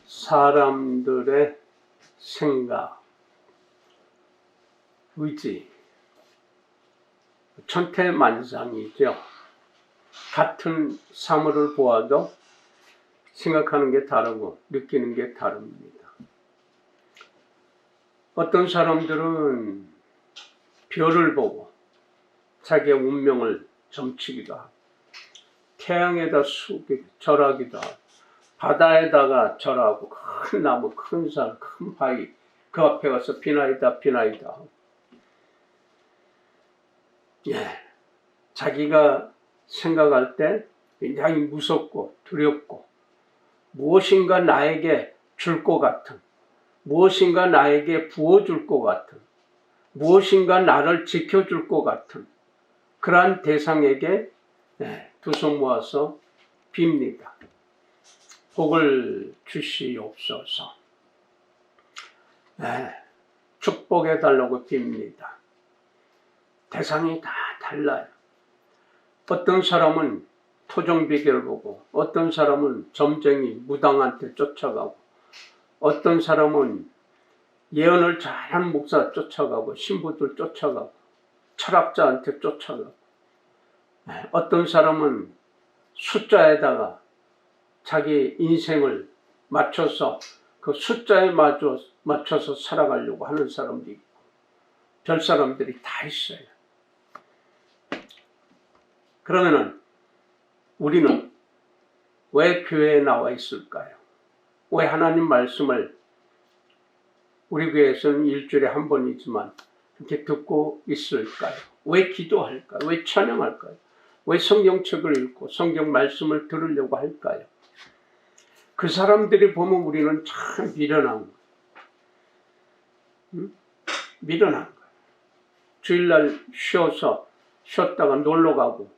사람들의 생각, 의지, 천태만상이죠. 같은 사물을 보아도 생각하는 게 다르고 느끼는 게 다릅니다. 어떤 사람들은 별을 보고 자기의 운명을 점치기도 하고, 태양에다 절하기도 하고, 바다에다가 절하고, 큰 나무, 큰 산, 큰 바위 그 앞에 가서 비나이다 비나이다 하고, 자기가 생각할 때 굉장히 무섭고 두렵고, 무엇인가 나에게 줄 것 같은, 무엇인가 나에게 부어줄 것 같은, 무엇인가 나를 지켜줄 것 같은 그러한 대상에게 두 손 모아서 빕니다. 복을 주시옵소서. 축복해 달라고 빕니다. 대상이 다 달라요. 어떤 사람은 토종비결 보고, 어떤 사람은 점쟁이 무당한테 쫓아가고, 어떤 사람은 예언을 잘한 목사 쫓아가고, 신부들 쫓아가고, 철학자한테 쫓아가고, 어떤 사람은 숫자에다가 자기 인생을 맞춰서 그 숫자에 맞춰서 살아가려고 하는 사람도 있고, 별 사람들이 다 있어요. 그러면은 우리는 왜 교회에 나와 있을까요? 왜 하나님 말씀을 우리 교회에서는 일주일에 한 번이지만 이렇게 듣고 있을까요? 왜 기도할까요? 왜 찬양할까요? 왜 성경책을 읽고 성경 말씀을 들으려고 할까요? 그 사람들이 보면 우리는 참 미련한 거예요. 미련한 거예요. 주일날 쉬었다가 놀러 가고,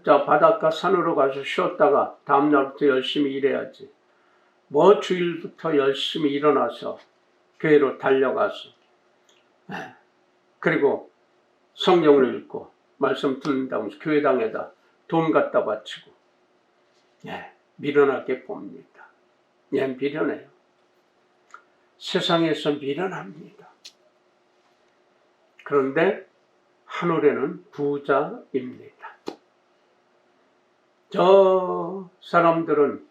저 바닷가 산으로 가서 쉬었다가 다음날부터 열심히 일해야지. 뭐 주일부터 열심히 일어나서 교회로 달려가서, 그리고 성경을 읽고 말씀 듣는다고 해서 교회당에다 돈 갖다 바치고, 미련하게 봅니다. 미련해요. 세상에서 미련합니다. 그런데 하늘에는 부자입니다. 저 사람들은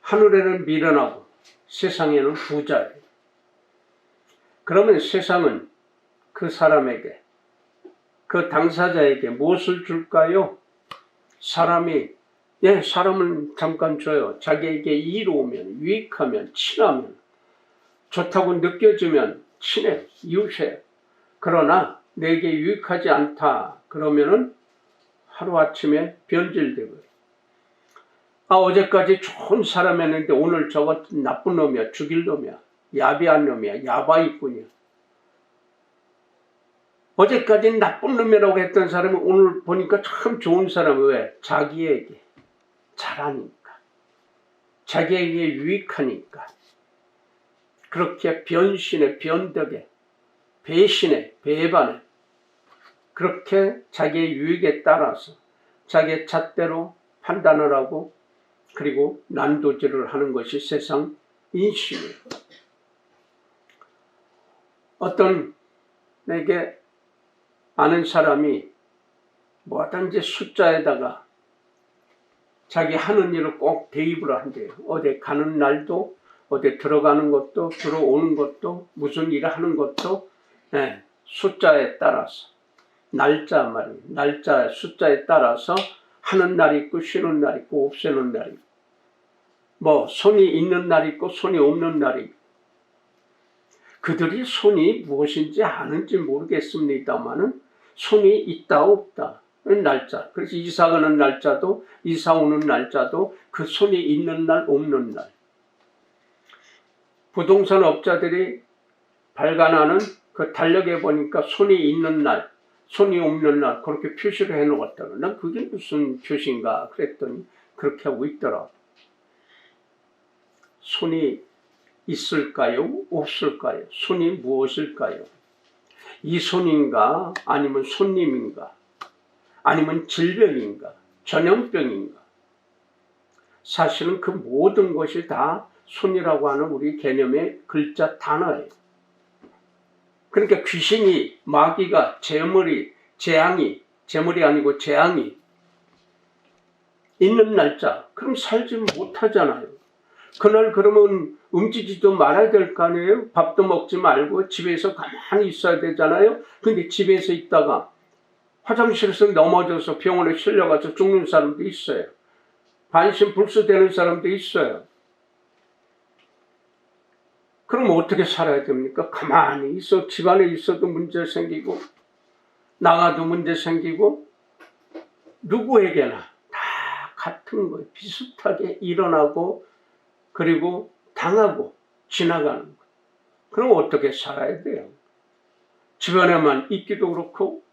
하늘에는 미련하고 세상에는 부자예요. 그러면 세상은 그 사람에게, 그 당사자에게 무엇을 줄까요? 사람은 잠깐 줘요. 자기에게 이로우면, 유익하면, 친하면, 좋다고 느껴지면 친해요, 이웃이에요. 그러나 내게 유익하지 않다 그러면은 하루아침에 변질되고요. 어제까지 좋은 사람이었는데 오늘 저거 나쁜 놈이야, 죽일 놈이야, 야비한 놈이야, 야바이꾼이야. 어제까지는 나쁜 놈이라고 했던 사람이 오늘 보니까 참 좋은 사람이, 왜? 자기에게 잘하니까, 자기에게 유익하니까. 그렇게 변신에, 변덕에, 배신에, 배반에, 그렇게 자기의 유익에 따라서 자기의 잣대로 판단을 하고, 그리고 난도질을 하는 것이 세상 인식이에요. 어떤 내게 아는 사람이 뭐든지 숫자에다가 자기 하는 일을 꼭 대입을 한대요. 어디 가는 날도, 어디 들어가는 것도, 들어오는 것도, 무슨 일을 하는 것도 숫자에 따라서, 날짜 말이에요. 날짜, 숫자에 따라서 하는 날이 있고, 쉬는 날이 있고, 없애는 날이 있고, 뭐 손이 있는 날이 있고 손이 없는 날이 있고. 그들이 손이 무엇인지 아는지 모르겠습니다만은 손이 있다 없다 날짜, 그래서 이사 가는 날짜도 이사 오는 날짜도 그 손이 있는 날 없는 날. 부동산 업자들이 발간하는 그 달력에 보니까 손이 있는 날, 손이 없는 날 그렇게 표시를 해놓았다고. 난 그게 무슨 표시인가 그랬더니 그렇게 하고 있더라. 손이 있을까요? 없을까요? 손이 무엇일까요? 이 손인가? 아니면 손님인가? 아니면 질병인가? 전염병인가? 사실은 그 모든 것이 다 손이라고 하는 우리 개념의 글자 단어예요. 그러니까 귀신이, 마귀가, 재앙이, 재물이 아니고 재앙이 있는 날짜, 그럼 살지 못하잖아요. 그날 그러면 움직이지도 말아야 될 거 아니에요? 밥도 먹지 말고 집에서 가만히 있어야 되잖아요. 근데 집에서 있다가 화장실에서 넘어져서 병원에 실려가서 죽는 사람도 있어요. 반신불수되는 사람도 있어요. 그럼 어떻게 살아야 됩니까? 가만히 있어. 집안에 있어도 문제 생기고 나가도 문제 생기고 누구에게나 다 같은 거예요. 비슷하게 일어나고 그리고 당하고 지나가는 거예요. 그럼 어떻게 살아야 돼요? 집안에만 있기도 그렇고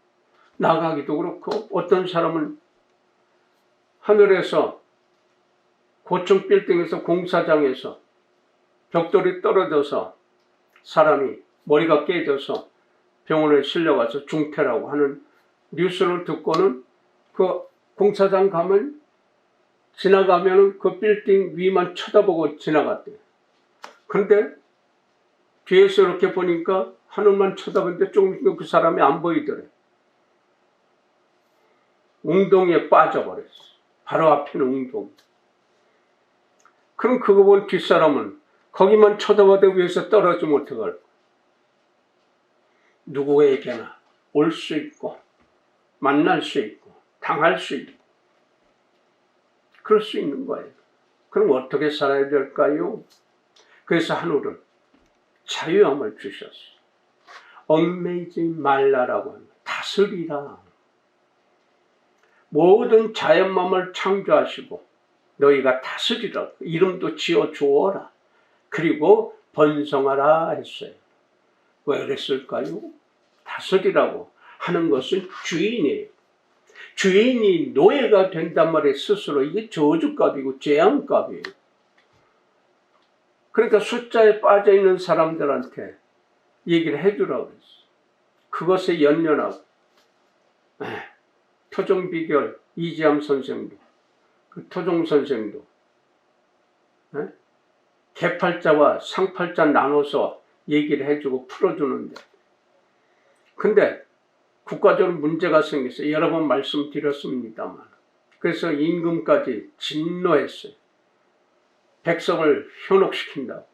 나가기도 그렇고 어떤 사람은 하늘에서 고층 빌딩에서 공사장에서 벽돌이 떨어져서 사람이 머리가 깨져서 병원에 실려가서 중태라고 하는 뉴스를 듣고는 그 공사장 가면 지나가면 그 빌딩 위만 쳐다보고 지나갔대요. 그런데 뒤에서 이렇게 보니까 하늘만 쳐다보는데 조금 그 사람이 안 보이더래. 웅덩이에 빠져버렸어. 바로 앞에는 웅덩이. 그럼 그거 본 뒷사람은 거기만 쳐다봐도 위에서 떨어지면 어떡할까? 누구에게나 올 수 있고 만날 수 있고 당할 수 있고 그럴 수 있는 거예요. 그럼 어떻게 살아야 될까요? 그래서 하늘은 자유함을 주셨어요. 얽매이지 말라라고 합니다. 다스리라. 모든 자연만을 창조하시고 너희가 다스리라. 이름도 지어주어라. 그리고 번성하라 했어요. 왜 그랬을까요? 다스리라고 하는 것은 주인이에요. 주인이 노예가 된단 말이에요. 스스로. 이게 저주값이고 재앙값이에요. 그러니까 숫자에 빠져있는 사람들한테 얘기를 해주라고 그랬어요. 그것에 연연하고 토종비결 이지암 선생도 그 토종 선생도 개팔자와 상팔자 나눠서 얘기를 해주고 풀어주는데 근데 국가적으로 문제가 생겼어요. 여러 번 말씀드렸습니다만 그래서 임금까지 진노했어요. 백성을 현혹시킨다고.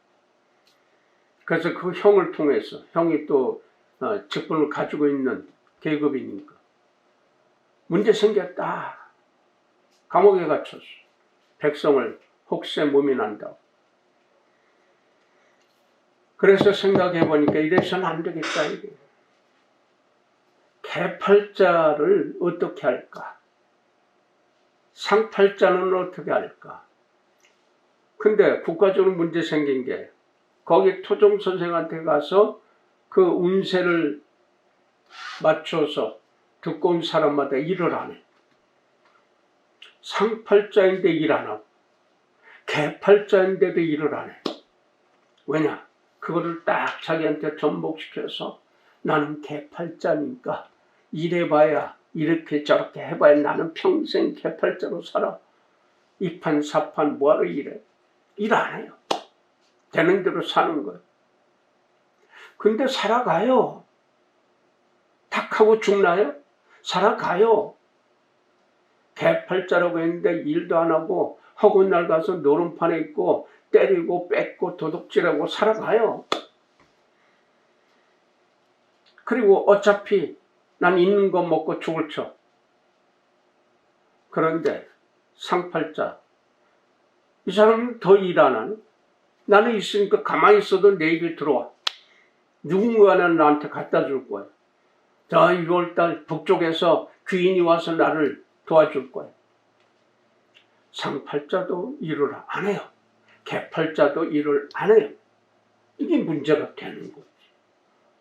그래서 그 형을 통해서 형이 또 직분을 가지고 있는 계급이니까 문제 생겼다. 감옥에 갇혔어. 백성을 혹세 무민한다고. 그래서 생각해 보니까 이래서는 안 되겠다 이게. 개팔자를 어떻게 할까? 상팔자는 어떻게 할까? 근데 국가적으로 문제 생긴 게 거기 토종 선생한테 가서 그 운세를 맞춰서 듣고 온 사람마다 일을 안 해. 상팔자인데 일 안 하고 개팔자인데도 일을 안 해. 왜냐? 그거를 딱 자기한테 접목시켜서 나는 개팔자니까 일해봐야 이렇게 저렇게 해봐야 나는 평생 개팔자로 살아. 이판 사판 뭐하러 일해? 일 안 해요. 되는 대로 사는 거예요. 근데 살아가요. 탁하고 죽나요? 살아가요. 개팔자라고 했는데 일도 안 하고 허군 날 가서 노름판에 있고 때리고 뺏고 도둑질하고 살아가요. 그리고 어차피 난 있는 거 먹고 죽을 쳐. 그런데 상팔자 이 사람은 더 일 안 하네. 나는 있으니까 가만히 있어도 내 입에 들어와. 누군가는 나한테 갖다 줄 거야. 저 6월달 북쪽에서 귀인이 와서 나를 도와줄 거야. 상팔자도 일을 안 해요. 개팔자도 일을 안 해요. 이게 문제가 되는 거지.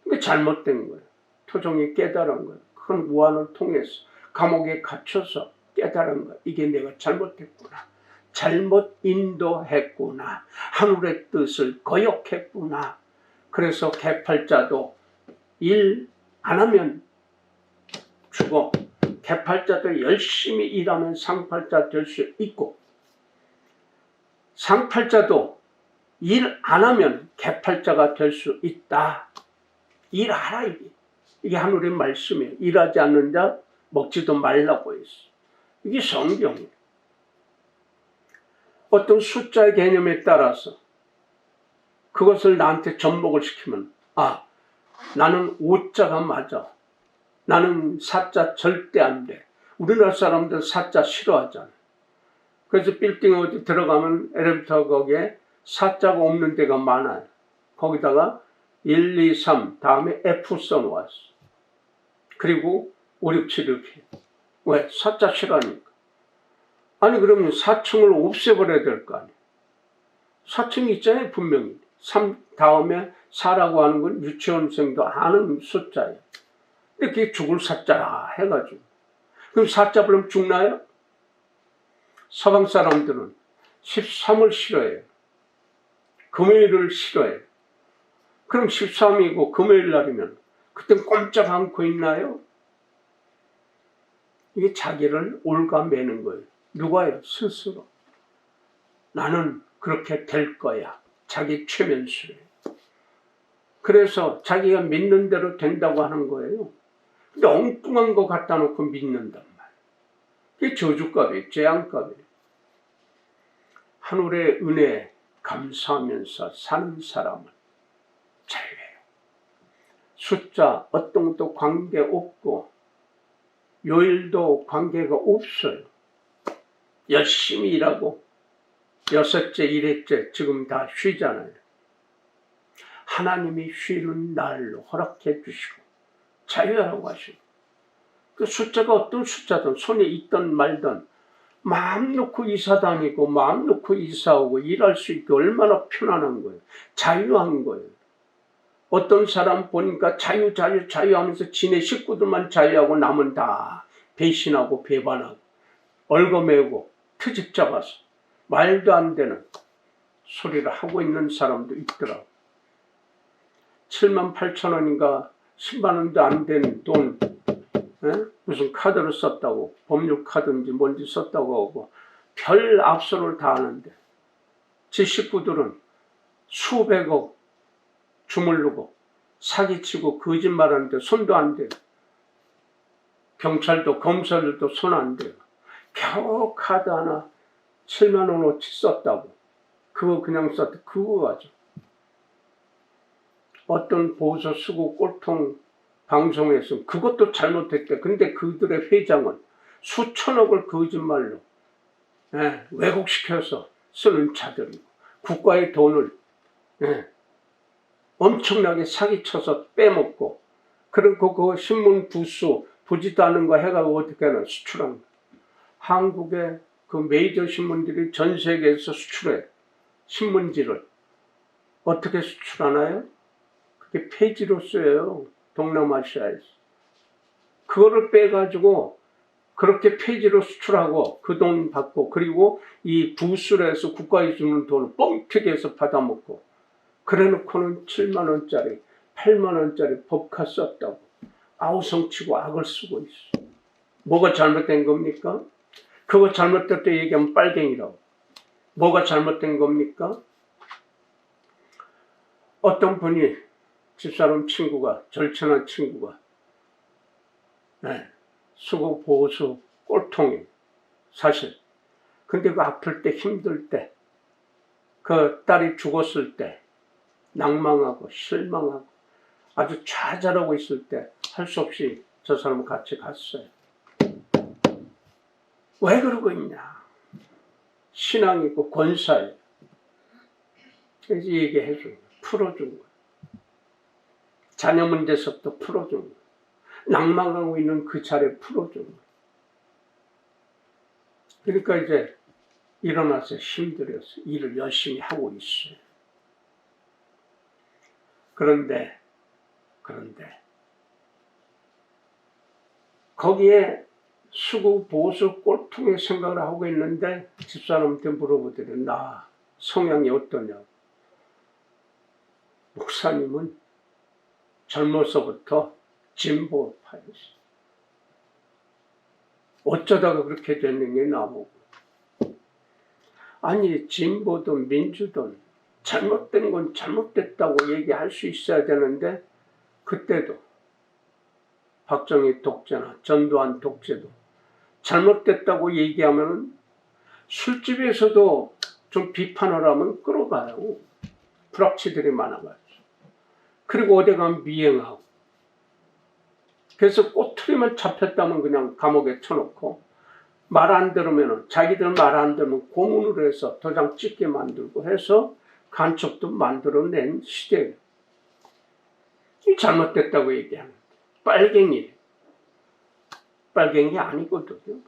이게 잘못된 거예요. 토종이 깨달은 거예요. 큰 우환을 통해서 감옥에 갇혀서 깨달은 거예요. 이게 내가 잘못했구나. 잘못 인도했구나. 하늘의 뜻을 거역했구나. 그래서 개팔자도 일 안 하면 죽어. 개팔자도 열심히 일하면 상팔자 될 수 있고 상팔자도 일 안 하면 개팔자가 될 수 있다. 일하라 이게. 이게 하늘의 말씀이에요. 일하지 않는 자 먹지도 말라고 했어. 이게 성경이에요. 어떤 숫자의 개념에 따라서 그것을 나한테 접목을 시키면 나는 5자가 맞아. 나는 4자 절대 안 돼. 우리나라 사람들 4자 싫어하잖아. 그래서 빌딩 어디 들어가면 엘리베이터 거기에 4자가 없는 데가 많아요. 거기다가 1, 2, 3 다음에 F 써놓았어. 그리고 5, 6, 7 이렇게. 왜? 4자 싫어하니까. 아니 그러면 4층을 없애버려야 될 거 아니에요. 4층이 있잖아요 분명히. 3 다음에 4라고 하는 건 유치원생도 아는 숫자예요. 이렇게 죽을 4자라 해가지고. 그럼 4자 부르면 죽나요? 서방 사람들은 13을 싫어해요. 금요일을 싫어해요. 그럼 13이고 금요일 날이면 그땐 꼼짝 않고 있나요? 이게 자기를 올가매는 거예요. 누가요? 스스로. 나는 그렇게 될 거야. 자기 최면수예요. 그래서 자기가 믿는 대로 된다고 하는 거예요. 근데 엉뚱한 거 갖다 놓고 믿는단 말이에요. 이게 저주값이에요. 재앙값이에요. 하늘의 은혜에 감사하면서 사는 사람은 자유해요. 숫자 어떤 것도 관계없고 요일도 관계가 없어요. 열심히 일하고 6째, 1회째 지금 다 쉬잖아요. 하나님이 쉬는 날로 허락해 주시고 자유하라고 하시고 그 숫자가 어떤 숫자든 손에 있든 말든 마음 놓고 이사 다니고 마음 놓고 이사오고 일할 수 있게 얼마나 편안한 거예요. 자유한 거예요. 어떤 사람 보니까 자유 하면서 지네 식구들만 자유하고 남은 다 배신하고 배반하고 얽어매고 트집 잡아서 말도 안 되는 소리를 하고 있는 사람도 있더라고. 78,000원인가 10만 원도 안 된 돈 무슨 카드를 썼다고 법률 카드인지 뭔지 썼다고 하고 별 압수를 다 하는데 제 식구들은 수백억 주물르고 사기치고 거짓말하는데 손도 안 돼요. 경찰도 검사들도 손 안 돼요. 겨우 카드 하나 7만 원어치 썼다고 그거 그냥 썼다 그거 가지고 어떤 보소 쓰고 꼴통 방송에서 그것도 잘못했대. 근데 그들의 회장은 수천억을 거짓말로 왜곡시켜서 쓰는 자들이고 국가의 돈을 엄청나게 사기쳐서 빼먹고 그리고 그 신문 부수 보지도 않은 거 해가지고 어떻게 하나 수출한 거야. 한국의 그 메이저 신문들이 전 세계에서 수출해 신문지를 어떻게 수출하나요? 그게 폐지로 쓰여요. 동남아시아에서. 그거를 빼가지고 그렇게 폐지로 수출하고 그 돈 받고 그리고 이 부수를 해서 국가에 주는 돈을 뻥튀기 해서 받아먹고 그래놓고는 7만 원짜리 8만 원짜리 법카 썼다고 아우성치고 악을 쓰고 있어. 뭐가 잘못된 겁니까? 그거 잘못됐다 얘기하면 빨갱이라고. 뭐가 잘못된 겁니까? 어떤 분이 집사람 친구가 절친한 친구가 수고 보수 꼴통이 사실. 근데 그 아플 때 힘들 때 그 딸이 죽었을 때 낭망하고 실망하고 아주 좌절하고 있을 때 할 수 없이 저 사람은 같이 갔어요. 왜 그러고 있냐? 신앙이고 권사예요. 그래서 얘기해 준 거예요. 풀어준 거예요. 자녀 문제서부터 풀어준 거예요. 낭망하고 있는 그 자리에 풀어준 거예요. 그러니까 이제 일어나서 힘들어서 일을 열심히 하고 있어요. 그런데 거기에 수구 보수 꼴통의 생각을 하고 있는데 집사람한테 물어보더래. 나 성향이 어떠냐고. 목사님은 젊어서부터 진보파였어. 어쩌다가 그렇게 됐는 게 나보고. 아니 진보든 민주든 잘못된 건 잘못됐다고 얘기할 수 있어야 되는데 그때도 박정희 독재나 전두환 독재도 잘못됐다고 얘기하면 술집에서도 좀 비판을 하면 끌어가요. 불합치들이 많아가지고. 그리고 어디 가면 미행하고. 그래서 꼬투리만 잡혔다면 그냥 감옥에 쳐놓고 말 안 들으면 자기들 말 안 들으면 고문으로 해서 도장 찍게 만들고 해서 간첩도 만들어낸 시대예요. 잘못됐다고 얘기하는 빨갱이 아니거든요.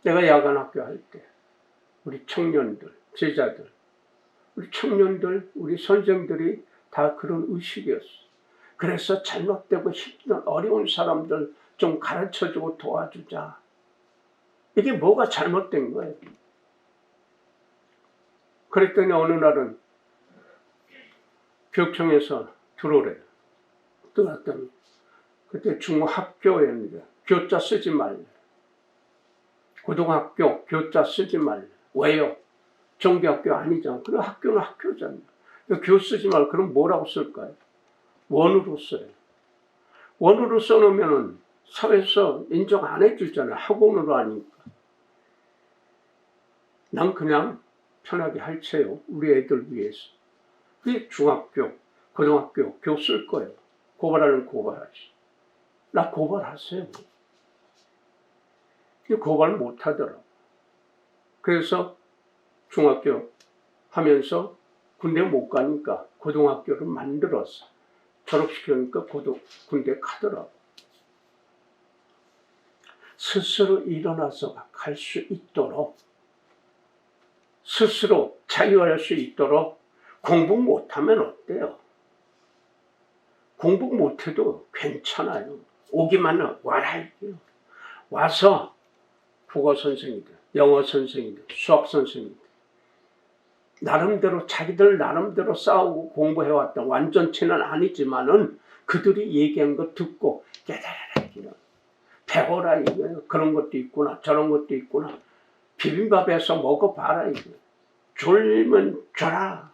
내가 야간학교 할 때 우리 청년들, 제자들, 우리 청년들, 우리 선생들이 다 그런 의식이었어. 그래서 잘못되고 힘든 어려운 사람들 좀 가르쳐주고 도와주자. 이게 뭐가 잘못된 거예요? 그랬더니 어느 날은 교육청에서 들어오래요. 들어왔더니 그때 중학교였는데 교자 쓰지 말래. 고등학교 교자 쓰지 말래. 왜요? 정규학교 아니잖아. 그럼 학교는 학교잖아. 교 쓰지 말고 그럼 뭐라고 쓸까요? 원으로 써요. 원으로 써놓으면 사회에서 인정 안 해주잖아요. 학원으로 하니까. 난 그냥 편하게 할채요. 우리 애들 위해서. 그게 중학교, 고등학교 교 쓸 거예요. 고발하는 고발하지. 나 고발하세요. 고발 못 하더라고. 그래서 중학교 하면서 군대 못 가니까 고등학교를 만들어서 졸업시키니까 군대 가더라고. 스스로 일어나서 갈 수 있도록 스스로 자유할 수 있도록 공부 못하면 어때요? 공부 못해도 괜찮아요. 오기만 와라 이게요. 와서 국어 선생님들, 영어 선생님들, 수학 선생님들 나름대로 자기들 나름대로 싸우고 공부해왔던 완전체는 아니지만은 그들이 얘기한 거 듣고 깨달아라. 배워라 이거예요. 그런 것도 있구나. 저런 것도 있구나. 비빔밥에서 먹어봐라 이거. 졸면 줘라.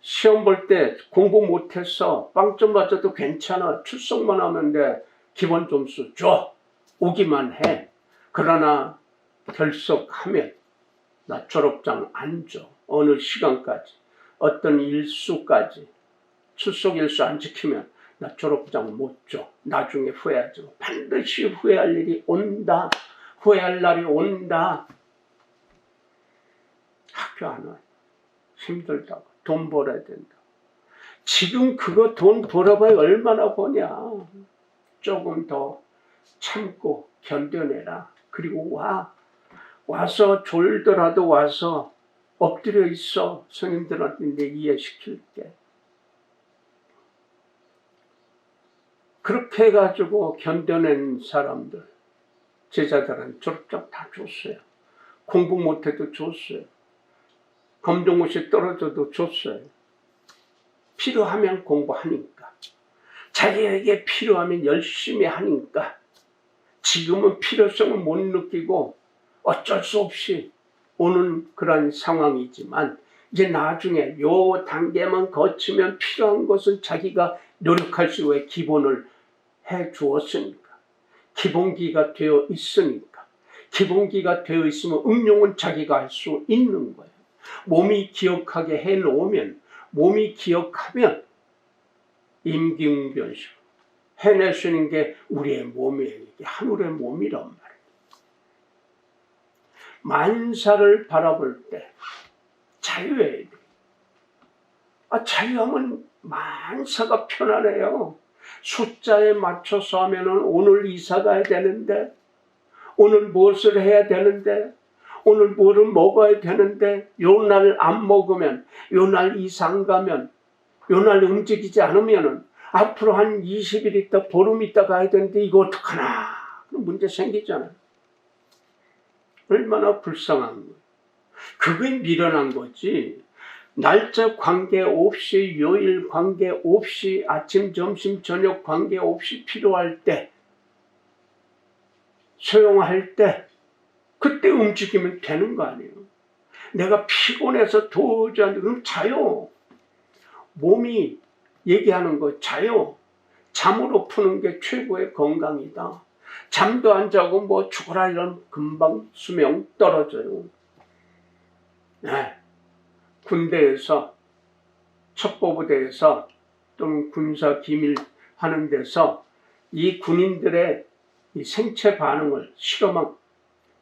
시험 볼 때 공부 못해서 빵점 맞아도 괜찮아. 출석만 하면 돼. 기본 점수 줘. 오기만 해. 그러나 결석하면 나 졸업장 안 줘. 어느 시간까지 어떤 일수까지 출석 일수 안 지키면 나 졸업장 못 줘. 나중에 후회하죠. 반드시 후회할 일이 온다. 후회할 날이 온다. 학교 안 와요. 힘들다고. 돈 벌어야 된다. 지금 그거 돈 벌어봐야 얼마나 버냐. 조금 더 참고 견뎌내라. 그리고 와서 졸더라도 와서 엎드려 있어. 스님들한테 내 이해시킬게. 그렇게 해가지고 견뎌낸 사람들, 제자들은 졸업장 다 줬어요. 공부 못해도 줬어요. 검정고시 떨어져도 줬어요. 필요하면 공부하니까. 자기에게 필요하면 열심히 하니까. 지금은 필요성을 못 느끼고 어쩔 수 없이 오는 그런 상황이지만 이제 나중에 요 단계만 거치면 필요한 것은 자기가 노력할 수 있게 기본을 해 주었으니까. 기본기가 되어 있으니까. 기본기가 되어 있으면 응용은 자기가 할 수 있는 거예요. 몸이 기억하게 해놓으면, 몸이 기억하면 임기응변식 해낼 수 있는 게 우리의 몸이에요. 이게 하늘의 몸이란 말이에요. 만사를 바라볼 때 자유해야 돼. 자유하면 만사가 편안해요. 숫자에 맞춰서 하면은 오늘 이사 가야 되는데, 오늘 무엇을 해야 되는데, 오늘 뭐를 먹어야 되는데, 요 날 안 먹으면, 요 날 이사 가면, 요 날 움직이지 않으면은 앞으로 한 20일 있다, 보름 있다 가야 되는데 이거 어떡하나. 그럼 문제 생기잖아요. 얼마나 불쌍한 거예요. 그게 미련한 거지. 날짜 관계 없이, 요일 관계 없이, 아침, 점심, 저녁 관계 없이 필요할 때, 소용할 때 그때 움직이면 되는 거 아니에요. 내가 피곤해서 도저히 안 돼. 그럼 자요. 몸이 얘기하는 거 자요. 잠으로 푸는 게 최고의 건강이다. 잠도 안 자고 뭐 죽어라 이런 금방 수명 떨어져요. 네. 군대에서 첩보부대에서 또는 군사 기밀 하는 데서 이 군인들의 이 생체 반응을 실험한,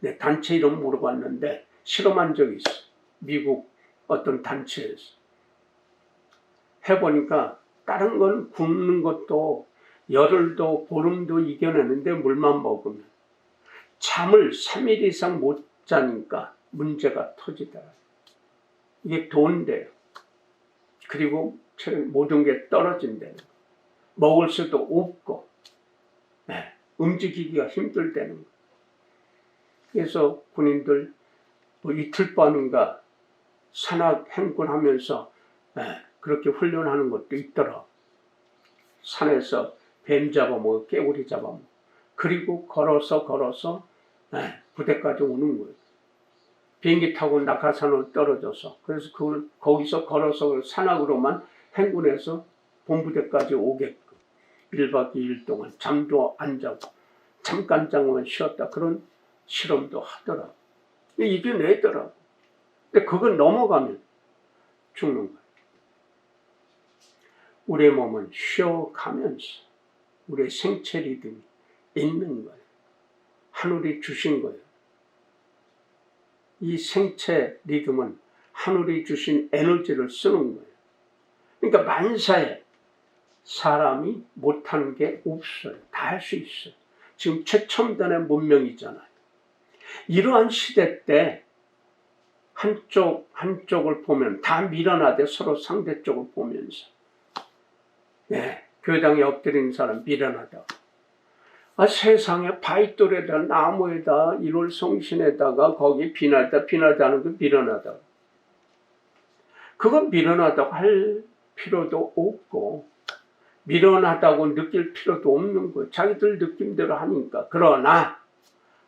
네, 단체 이름 물어봤는데 실험한 적이 있어. 미국 어떤 단체에서 해보니까 다른 건 굶는 것도 열흘도 보름도 이겨내는데 물만 먹으면 잠을 3일 이상 못 자니까 문제가 터지더라. 이게 돈대요. 그리고 모든 게 떨어진다는 거. 먹을 수도 없고, 네, 움직이기가 힘들다는 거. 그래서 군인들 뭐 이틀 밤인가 산악 행군하면서, 네, 그렇게 훈련하는 것도 있더라. 산에서 뱀 잡아먹어, 깨구리 잡아먹어. 그리고 걸어서, 네, 부대까지 오는 거예요. 비행기 타고 낙하산으로 떨어져서. 그래서 거기서 걸어서 산악으로만 행군해서 본부대까지 오게끔 1박 2일 동안 잠도 안 자고 잠깐만 쉬었다. 그런 실험도 하더라고. 이겨내더라고. 근데 그걸 넘어가면 죽는 거예요. 우리의 몸은 쉬어가면서 우리의 생체 리듬이 있는 거예요. 하늘이 주신 거예요. 이 생체 리듬은 하늘이 주신 에너지를 쓰는 거예요. 그러니까 만사에 사람이 못하는 게 없어요. 다 할 수 있어요. 지금 최첨단의 문명이잖아요. 이러한 시대 때 한쪽을 보면 다 밀어나되 서로 상대쪽을 보면서, 네, 교회당에 엎드린 사람 밀어나다. 세상에 바위돌에다 나무에다 1월 성신에다가 거기 비나다는 거 밀어나다. 그건 밀어나다고 할 필요도 없고 밀어나다고 느낄 필요도 없는 거예요. 자기들 느낌대로 하니까. 그러나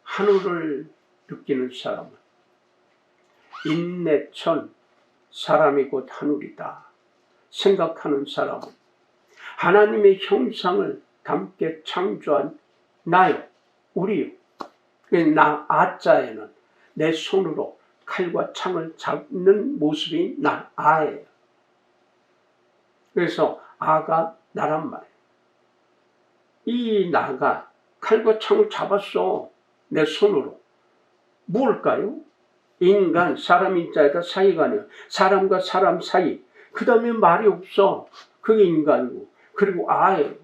하늘을 느끼는 사람은 인내천 사람이 곧 하늘이다 생각하는 사람은 하나님의 형상을 담게 창조한 나요, 우리요. 나 아자에는 내 손으로 칼과 창을 잡는 모습이 나 아예요. 그래서 아가 나란 말이에요. 이 나가 칼과 창을 잡았어. 내 손으로. 뭘까요? 인간, 사람 인자에다 사이가 아니에요. 사람과 사람 사이. 그 다음에 말이 없어. 그게 인간이고. 그리고 아예요.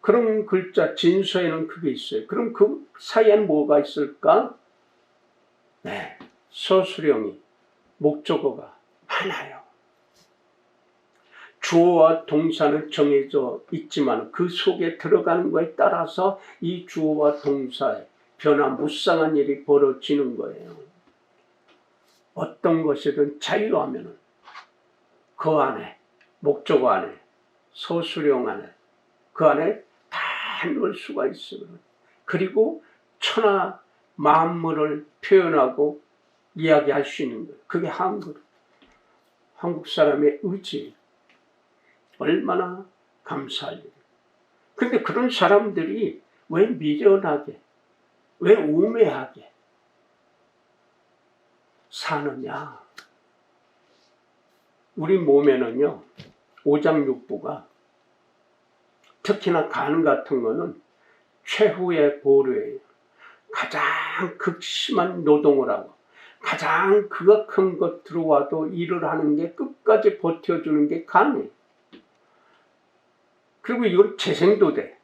그런 글자 진서에는 그게 있어요. 그럼 그 사이에는 뭐가 있을까? 네, 서술형이 목적어가 많아요. 주어와 동사는 정해져 있지만 그 속에 들어가는 거에 따라서 이 주어와 동사의 변화무쌍한 일이 벌어지는 거예요. 어떤 것이든 자유하면은 그 안에, 목적어 안에, 서술형 안에, 그 안에 다 넣을 수가 있어요. 그리고 천하 만물을 표현하고 이야기할 수 있는 거예요. 그게 한국 사람의 의지. 얼마나 감사할 일이에요. 그런데 그런 사람들이 왜 미련하게, 왜 우매하게 사느냐. 우리 몸에는요, 오장육부가 특히나 간 같은 거는 최후의 보루예요. 가장 극심한 노동을 하고 가장 극악한 것 들어와도 일을 하는 게 끝까지 버텨주는 게 간이에요. 그리고 이걸 재생도 돼.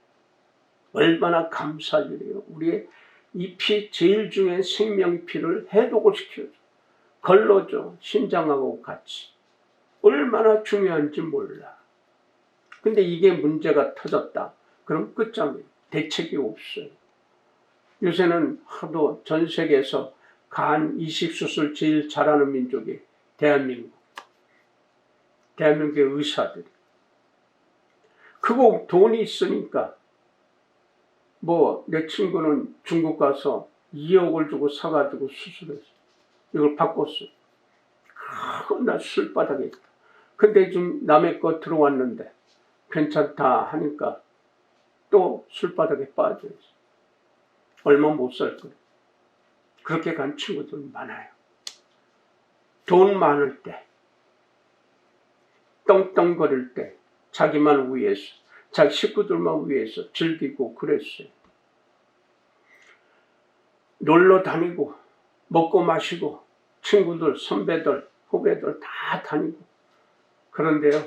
얼마나 감사할 일이에요. 우리의 이 피 제일 중요한 생명피를 해독을 시켜줘. 걸러줘. 심장하고 같이. 얼마나 중요한지 몰라. 근데 이게 문제가 터졌다. 그럼 끝장이에요. 대책이 없어요. 요새는 하도 전 세계에서 간 이식 수술 제일 잘하는 민족이 대한민국의 의사들이. 그거 돈이 있으니까 뭐 내 친구는 중국 가서 2억을 주고 사가지고 수술했어. 이걸 바꿨어. 나 술바닥에 있다. 근데 좀 남의 거 들어왔는데 괜찮다 하니까 또 술바닥에 빠져있어. 얼마 못 살 거야. 그렇게 간 친구들 많아요. 돈 많을 때, 떵떵거릴 때, 자기만 위해서, 자기 식구들만 위해서 즐기고 그랬어요. 놀러 다니고, 먹고 마시고, 친구들, 선배들, 후배들 다 다니고. 그런데요,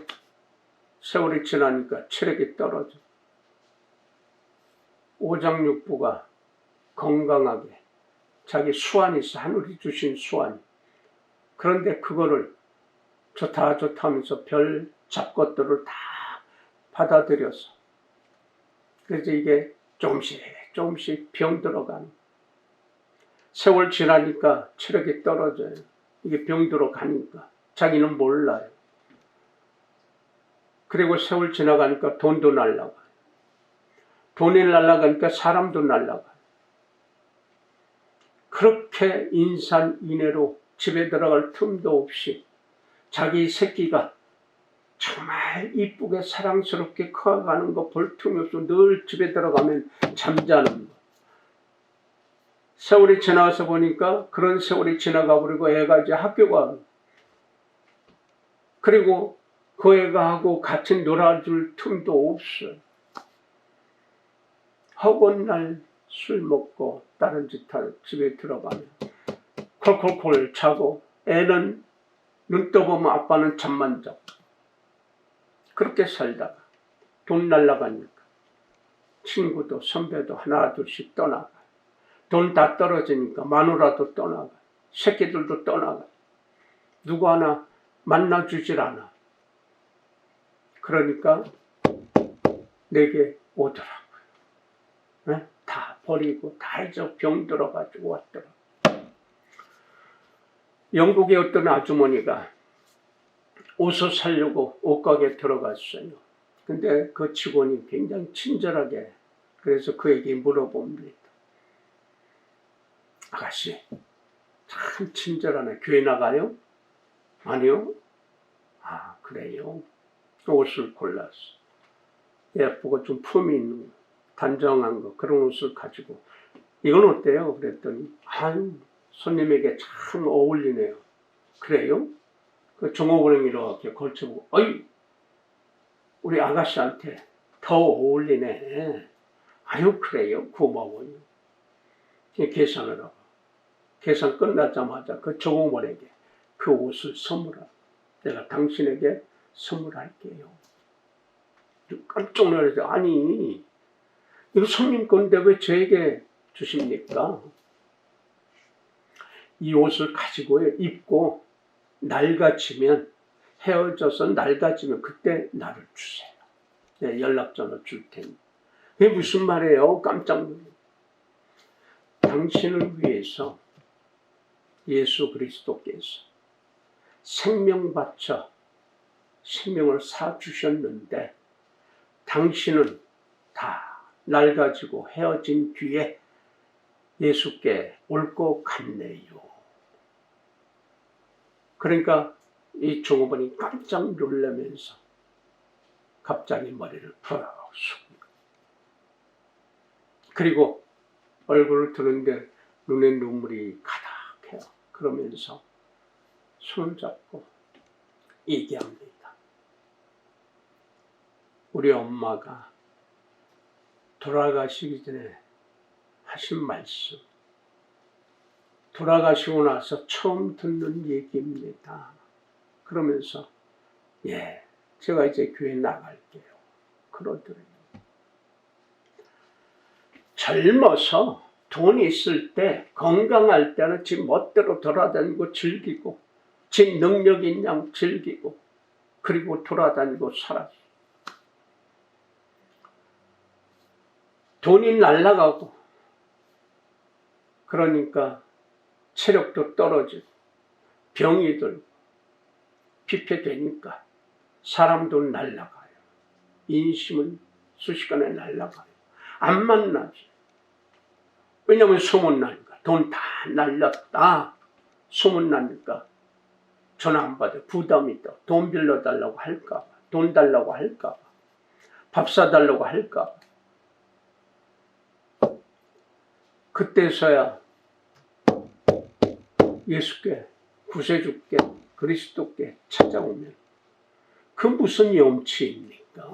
세월이 지나니까 체력이 떨어져. 오장육부가 건강하게, 자기 수완이 있어, 하늘이 주신 수완이. 그런데 그거를 좋다 하면서 별 잡것들을 다 받아들여서 그래서 이게 조금씩 병 들어가는. 세월 지나니까 체력이 떨어져요. 이게 병 들어가니까 자기는 몰라요. 그리고 세월 지나가니까 돈도 날라가요. 돈이 날라가니까 사람도 날라가요. 그렇게 인산인해로 집에 들어갈 틈도 없이 자기 새끼가 정말 이쁘게 사랑스럽게 커가는 거 볼 틈이 없어 늘 집에 들어가면 잠자는 거. 세월이 지나서 보니까 그런 세월이 지나가 버리고 애가 이제 학교 가고 그리고 그 애가 하고 같이 놀아줄 틈도 없어. 허건 날 술 먹고 다른 짓 하러 집에 들어가면 콜콜콜 자고 애는 눈 떠보면 아빠는 잠만 자고 그렇게 살다가 돈 날라가니까 친구도 선배도 하나 둘씩 떠나가. 돈 다 떨어지니까 마누라도 떠나가. 새끼들도 떠나가. 누구 하나 만나주질 않아. 그러니까 내게 오더라고요. 네? 다 버리고 다 이제 병 들어가지고 왔더라. 영국의 어떤 아주머니가 옷을 사려고 옷가게에 들어갔어요. 근데 그 직원이 굉장히 친절하게 그래서 그에게 물어봅니다. 아가씨 참 친절하네. 교회 나가요? 아니요. 아 그래요. 옷을 골랐어. 예쁘고 좀 품이 있는 거, 단정한 거 그런 옷을 가지고 이건 어때요? 그랬더니 손님에게 참 어울리네요. 그래요? 그 종업원이 이렇게 걸쳐보고 어이 우리 아가씨한테 더 어울리네. 아유 그래요? 고마워요. 계산을 하고 계산 끝나자마자 그 종업원에게 그 옷을 선물하고 내가 당신에게 선물할게요. 깜짝 놀라서 아니 이거 손님 건데 왜 저에게 주십니까? 이 옷을 가지고 입고 낡아지면 헤어져서 낡아지면 그때 나를 주세요. 네, 연락전화 줄 테니. 그게 무슨 말이에요? 깜짝 놀라요. 당신을 위해서 예수 그리스도께서 생명 바쳐 생명을 사주셨는데 당신은 다 낡아지고 헤어진 뒤에 예수께 올 것 같네요. 그러니까 이 종업원이 깜짝 놀라면서 갑자기 머리를 푹 숙이고 그리고 얼굴을 드는데 눈에 눈물이 가득해요. 그러면서 손을 잡고 얘기합니다. 우리 엄마가 돌아가시기 전에 하신 말씀, 돌아가시고 나서 처음 듣는 얘기입니다. 그러면서 제가 이제 교회 나갈게요. 그러더래요. 젊어서 돈이 있을 때 건강할 때는 지 멋대로 돌아다니고 즐기고 지 능력 있는 양 즐기고 그리고 돌아다니고 살았어. 돈이 날아가고 그러니까 체력도 떨어지고 병이 들고 피폐되니까 사람도 날아가요. 인심은 순식간에 날아가요. 안 만나지. 왜냐하면 소문나니까. 돈 다 날렸다. 소문나니까 전화 안 받아. 부담이 더. 돈 빌려달라고 할까봐. 돈 달라고 할까봐. 밥 사달라고 할까봐. 그때서야 예수께, 구세주께, 그리스도께 찾아오면 그 무슨 염치입니까?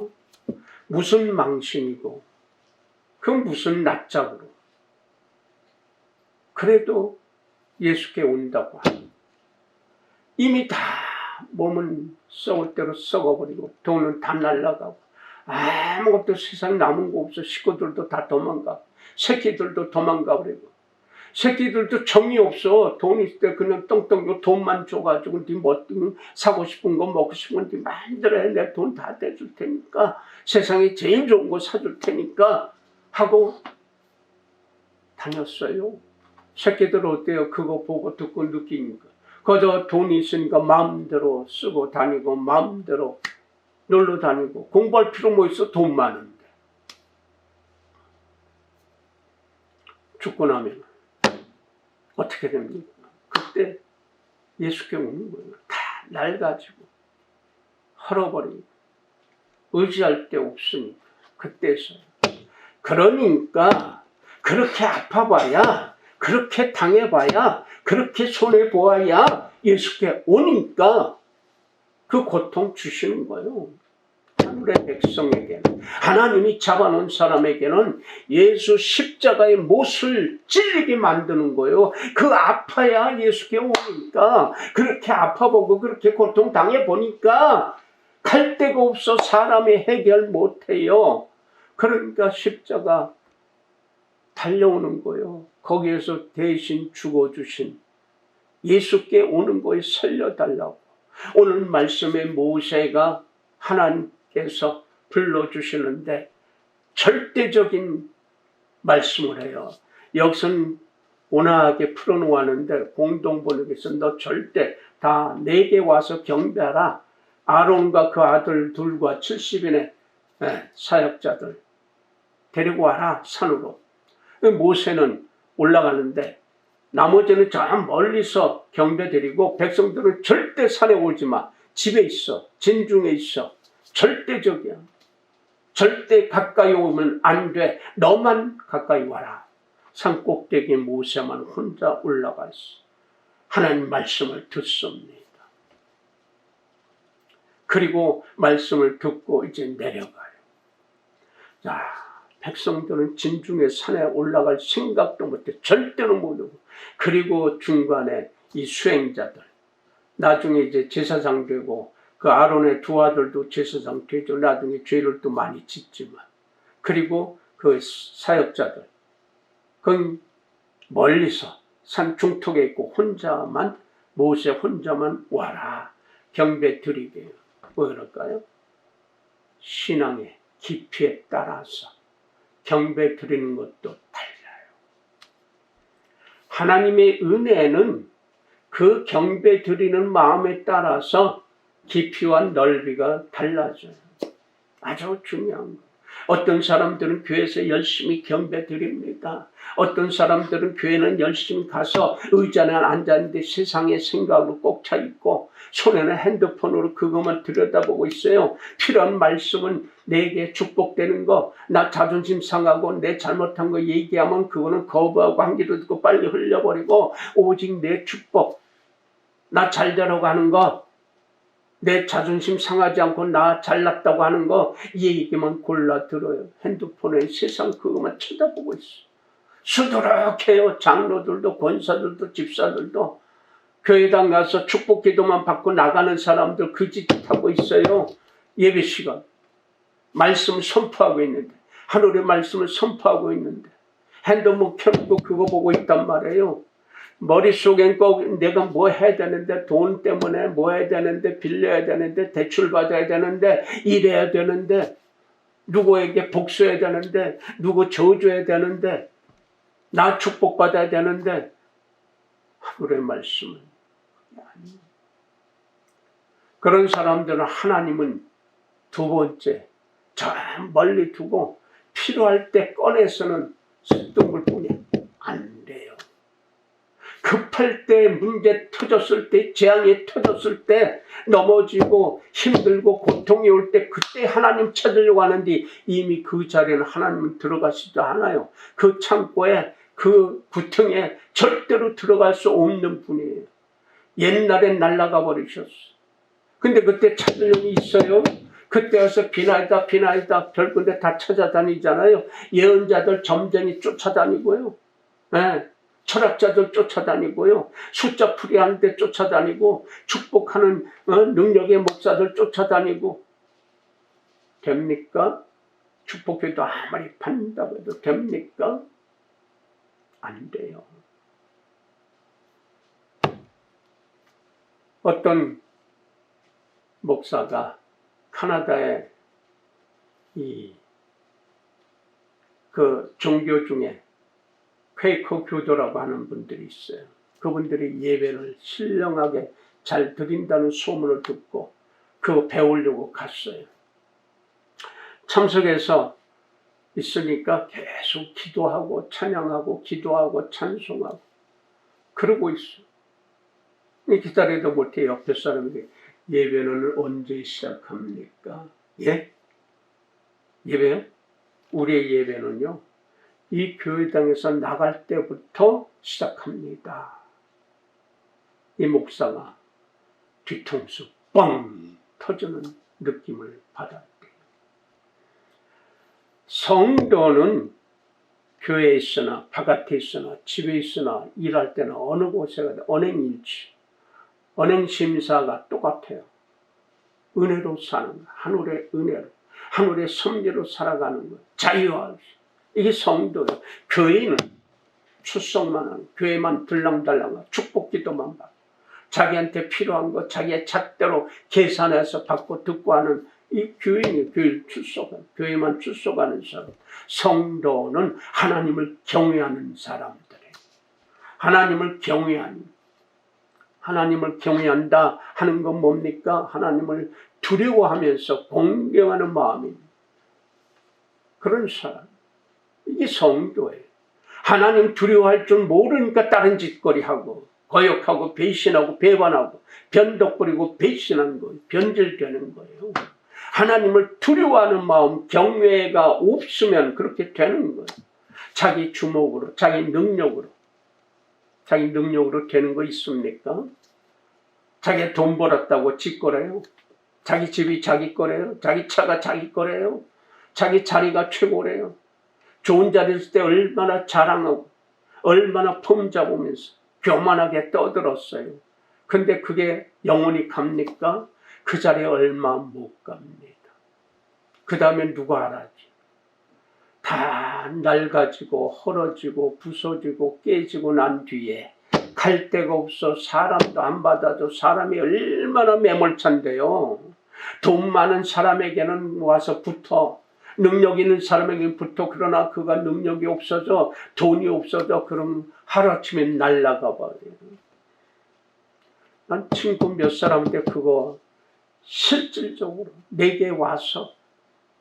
무슨 망신이고 그 무슨 낯짝으로. 그래도 예수께 온다고 하니 이미 다 몸은 썩을 대로 썩어버리고 돈은 다 날라가고 아무것도 세상 남은 거 없어. 식구들도 다 도망가고 새끼들도 도망가버리고 새끼들도 정이 없어. 돈 있을 때 그냥 똥똥 돈만 줘가지고 네 뭐 사고 싶은 거 먹고 싶은 거 네 마음대로 해. 내 돈 다 대줄 테니까 세상에 제일 좋은 거 사줄 테니까 하고 다녔어요. 새끼들 어때요? 그거 보고 듣고 느끼니까. 그저 돈이 있으니까 마음대로 쓰고 다니고 마음대로 놀러 다니고 공부할 필요 뭐 있어? 돈 많은데. 죽고 나면 어떻게 됩니까? 그때 예수께 오는 거예요. 다 낡아지고 헐어버리고 의지할 데 없으니까. 그때서요. 그러니까 그렇게 아파봐야, 그렇게 당해봐야, 그렇게 손해보아야 예수께 오니까 그 고통 주시는 거예요. 하늘의 백성에게는, 하나님이 잡아놓은 사람에게는 예수 십자가의 못을 찔리게 만드는 거예요. 그 아파야 예수께 오니까. 그렇게 아파보고 그렇게 고통 당해보니까 갈 데가 없어. 사람이 해결 못해요. 그러니까 십자가 달려오는 거예요. 거기에서 대신 죽어주신 예수께 오는 거에 살려달라고. 오늘 말씀에 모세가 하나님께서 불러주시는데 절대적인 말씀을 해요. 여기서는 온화하게 풀어놓았는데 공동번역에서 너 절대 다 내게 와서 경배하라. 아론과 그 아들 둘과 70인의 사역자들 데리고 와라 산으로. 모세는 올라가는데 나머지는 저 멀리서 경배드리고 백성들은 절대 산에 오지 마. 집에 있어. 진중에 있어. 절대적이야. 절대 가까이 오면 안 돼. 너만 가까이 와라. 산 꼭대기에 모세만 혼자 올라가 있어. 하나님 말씀을 듣습니다. 그리고 말씀을 듣고 이제 내려가요. 자, 백성들은 진중의 산에 올라갈 생각도 못해. 절대로 못하고. 그리고 중간에 이 수행자들. 나중에 이제 제사장 되고 그 아론의 두 아들도 제사장 되죠. 나중에 죄를 또 많이 짓지만. 그리고 그 사역자들. 그건 멀리서 산 중턱에 있고 혼자만, 모세 혼자만 와라. 경배 드리게요. 왜 그럴까요? 신앙의 깊이에 따라서 경배 드리는 것도 달라요. 하나님의 은혜는 그 경배 드리는 마음에 따라서 깊이와 넓이가 달라져요. 아주 중요한 거예요. 어떤 사람들은 교회에서 열심히 경배 드립니다. 어떤 사람들은 교회는 열심히 가서 의자에 앉았는데 세상의 생각으로 꼭 차 있고 손에는 핸드폰으로 그것만 들여다보고 있어요. 필요한 말씀은 내게 축복되는 거, 나 자존심 상하고 내 잘못한 거 얘기하면 그거는 거부하고 한 귀로 듣고 빨리 흘려버리고 오직 내 축복, 나 잘되라고 하는 거, 내 자존심 상하지 않고 나 잘났다고 하는 거, 이 얘기만 골라 들어요. 핸드폰에 세상 그것만 쳐다보고 있어. 수두룩해요. 장로들도 권사들도 집사들도. 교회당 가서 축복 기도만 받고 나가는 사람들 그 짓 하고 있어요. 예배 시간 말씀 선포하고 있는데, 하늘의 말씀을 선포하고 있는데 핸드폰 켜놓고 그거 보고 있단 말이에요. 머릿속엔 꼭 내가 뭐 해야 되는데, 돈 때문에 뭐 해야 되는데, 빌려야 되는데, 대출 받아야 되는데, 일해야 되는데, 누구에게 복수해야 되는데, 누구 저주해야 되는데, 나 축복받아야 되는데, 하늘의 말씀은 아니에요. 그런 사람들은 하나님은 두 번째 저 멀리 두고 필요할 때 꺼내서는 쓸데없을 뿐이야. 안 돼요. 급할 때, 문제 터졌을 때, 재앙이 터졌을 때, 넘어지고 힘들고 고통이 올 때 그때 하나님 찾으려고 하는데 이미 그 자리에는 하나님은 들어가시지 않아요. 그 창고에, 그 구덩이에 절대로 들어갈 수 없는 분이에요. 옛날에 날아가 버리셨어. 근데 그때 찾을 놈이 있어요? 그때 와서 비나이다 별군데 다 찾아다니잖아요. 예언자들 점쟁이 쫓아다니고요. 네. 철학자들 쫓아다니고요. 숫자 풀이하는데 쫓아다니고 축복하는 능력의 목사들 쫓아다니고 됩니까? 축복해도 아무리 받는다고 해도 됩니까? 안 돼요. 어떤 목사가 카나다의 그 종교 중에 퀘이커 교도라고 하는 분들이 있어요. 그분들이 예배를 신령하게 잘 드린다는 소문을 듣고 그거 배우려고 갔어요. 참석해서 있으니까 계속 기도하고 찬양하고 기도하고 찬송하고 그러고 있어. 기다리도 못해. 옆에 사람에게 예배는 언제 시작합니까? 예? 예배요? 우리의 예배는요, 이 교회당에서 나갈 때부터 시작합니다. 이 목사가 뒤통수 뻥 터지는 느낌을 받았대요. 성도는 교회에 있으나 바깥에 있으나 집에 있으나 일할 때나 어느 곳에 가도 언행일치, 언행심사가 똑같아요. 은혜로 사는 거, 하늘의 은혜로, 하늘의 섭리로 살아가는 거, 자유할 수. 이게 성도예요. 교회는 출석만 하는, 교회만 들랑달랑하고 축복기도만 받고 자기한테 필요한 거 자기의 잣대로 계산해서 받고 듣고 하는 이 교인이 교회 출석하는, 교회만 출석하는 사람. 성도는 하나님을 경외하는 사람들이에요. 하나님을 경외하는, 하나님을 경외한다 하는 건 뭡니까? 하나님을 두려워하면서 공경하는 마음입니다. 그런 사람. 이게 성도예요. 하나님 두려워할 줄 모르니까 다른 짓거리하고 거역하고 배신하고 배반하고 변덕거리고 배신하는 거예요. 변질되는 거예요. 하나님을 두려워하는 마음, 경외가 없으면 그렇게 되는 거예요. 자기 주목으로, 자기 능력으로 되는 거 있습니까? 자기 돈 벌었다고 지 거래요. 자기 집이 자기 거래요. 자기 차가 자기 거래요. 자기 자리가 최고래요. 좋은 자리에 있을 때 얼마나 자랑하고 얼마나 폼 잡으면서 교만하게 떠들었어요. 근데 그게 영원히 갑니까? 그 자리에 얼마 못 갑니다. 그 다음에 누가 알아지? 다 낡아지고 헐어지고 부서지고 깨지고 난 뒤에 갈 데가 없어. 사람도 안 받아도 사람이 얼마나 매몰찬데요. 돈 많은 사람에게는 와서 붙어. 능력 있는 사람에게 붙어. 그러나 그가 능력이 없어져, 돈이 없어져. 그럼 하루아침에 날아가 버려요. 난 친구 몇 사람한테 그거 실질적으로 내게 와서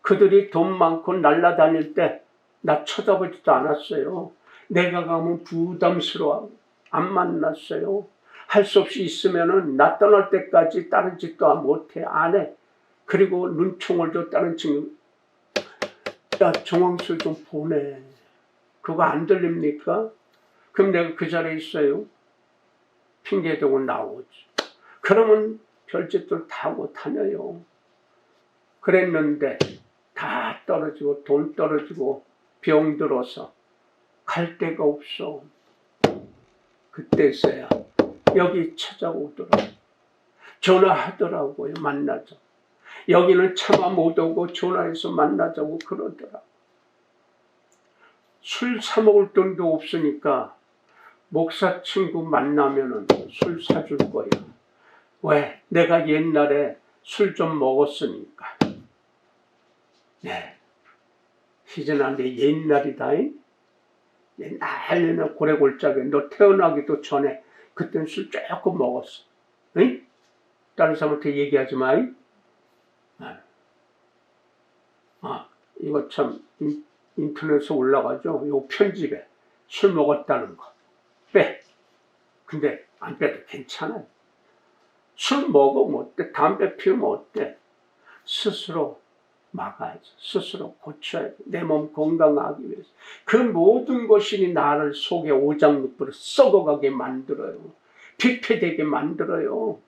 그들이 돈 많고 날아다닐 때 나 쳐다보지도 않았어요. 내가 가면 부담스러워. 안 만났어요. 할 수 없이 있으면은 나 떠날 때까지 다른 짓도 못해. 안 해. 그리고 눈총을 줘. 다른 친구, 야 정황술 좀 보내. 그거 안 들립니까? 그럼 내가 그 자리에 있어요. 핑계대고 나오지. 그러면 별짓들 다 하고 다녀요. 그랬는데 다 떨어지고 돈 떨어지고 병 들어서 갈 데가 없어. 그때서야 여기 찾아오더라고요. 전화하더라고요. 만나자. 여기는 차마 못 오고 전화해서 만나자고 그러더라. 술 사 먹을 돈도 없으니까 목사 친구 만나면은 술 사줄 거야. 왜? 내가 옛날에 술 좀 먹었으니까. 네. 희전아, 내 옛날이다. 옛날에는 고래골짜기에 너 태어나기도 전에 그때는 술 조금 먹었어. 응? 다른 사람한테 얘기하지 마. 이거 참 인터넷에 올라가죠. 요 편집에 술 먹었다는 거 빼. 근데 안 빼도 괜찮아요. 술 먹으면 어때? 담배 피우면 어때? 스스로 막아야죠. 스스로 고쳐야죠. 내 몸 건강하기 위해서. 그 모든 것이 나를 속에 오장육부로 썩어가게 만들어요. 피폐되게 만들어요.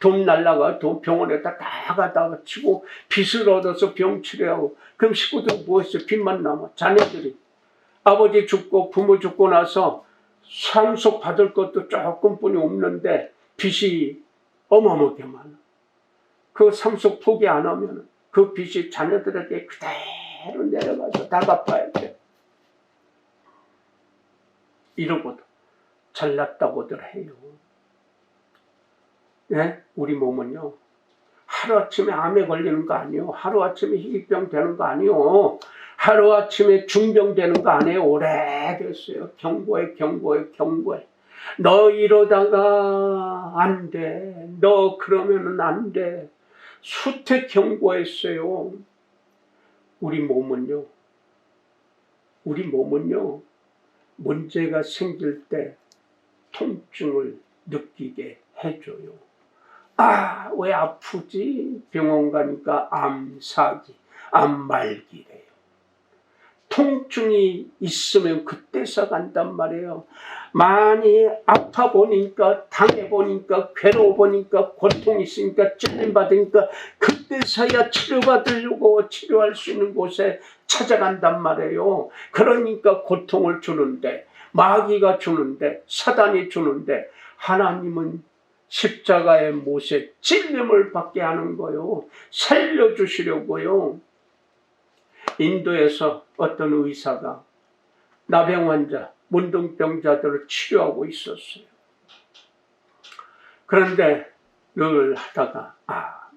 돈 날라가 돈 병원에다 다 갖다가 치고 빚을 얻어서 병 치료하고 그럼 식구들 뭐 했어? 빚만 남아. 자녀들이 아버지 죽고 부모 죽고 나서 상속 받을 것도 조금뿐이 없는데 빚이 어마어마하게 많아. 그 상속 포기 안 하면 그 빚이 자녀들에게 그대로 내려가서 다 갚아야 돼. 이러고도 잘났다고들 해요. 네? 우리 몸은요, 하루아침에 암에 걸리는 거 아니요. 하루아침에 희귀병 되는 거 아니요. 하루아침에 중병 되는 거 아니에요. 오래됐어요. 경고해. 너 이러다가 안 돼. 너 그러면은 안 돼. 수태 경고했어요. 우리 몸은요, 문제가 생길 때 통증을 느끼게 해줘요. 아, 왜 아프지? 병원 가니까 암사기, 암말기래요. 통증이 있으면 그때서 간단 말이에요. 많이 아파 보니까, 당해 보니까, 괴로워 보니까, 고통이 있으니까, 찔림 받으니까 그때서야 치료받으려고 치료할 수 있는 곳에 찾아간단 말이에요. 그러니까 고통을 주는데, 마귀가 주는데, 사단이 주는데, 하나님은 십자가의 못에 찔림을 받게 하는 거요. 살려주시려고요. 인도에서 어떤 의사가 나병 환자, 문둥병자들을 치료하고 있었어요. 그런데 늘 하다가